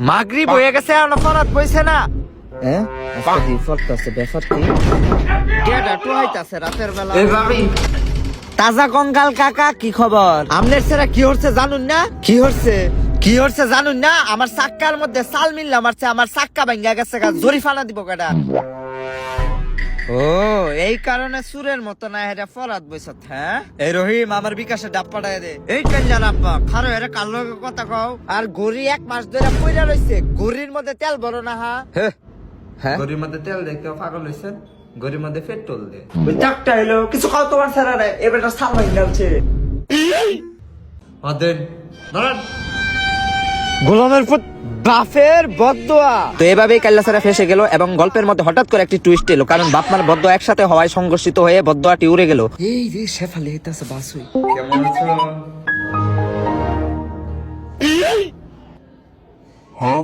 মাগরিব হয়ে গেছে আর ফরাত বইছে না। হ্যাঁ আজকে দি ফরতাছে ব্যাপার কি কেডা টুহাইতাছে রাতের বেলা। এই ভাবি তাজা কঙ্কাল কাকা কি খবর? আমনের সেরা কি হচ্ছে জানুন না? কি হচ্ছে জানুন না? আমার চাক্কার মধ্যে চাল মিললে আমার চাক্কা ভাঙ্গা গেছে, জরিফানা দিব কেডা? ও এই কারণে সুরের মতো না হেরা ফরাত বইছত। হ্যাঁ এই রহিম আমার বিকাশে ডাব পাঠায় দে। এই কল্যাণ আব্বা খারো এরা কাল লগে কথা কও। আর গড়ি 1 মাস ধরে পইরা রইছে, গড়ির মধ্যে তেল ভরো না। হ্যাঁ গরির মধ্যে তেল দেখতে পাগল হইছেন, গরির মধ্যে পেট্রোল দে। ওই চাকটা হইলো কিছু খাও তোমার ছাড়া রে, এবারটা সাল ভাঙ্গালছে। ওদের ধরেন গোলামের পুত বাপের বদদোয়া। তো এভাবেই কাল্লাসারা ফেসে গেল এবং গল্পের মধ্যে হঠাৎ করে একটি টুইস্ট এলো, কারণ বাপমার বদদোয়া একসাথে হওয়ায় সংঘর্ষিত হয়ে বদদোয়াটি উড়ে গেল। এই রে শেফালি হইতাছে বাসুই। কেমন আছো? হ্যাঁ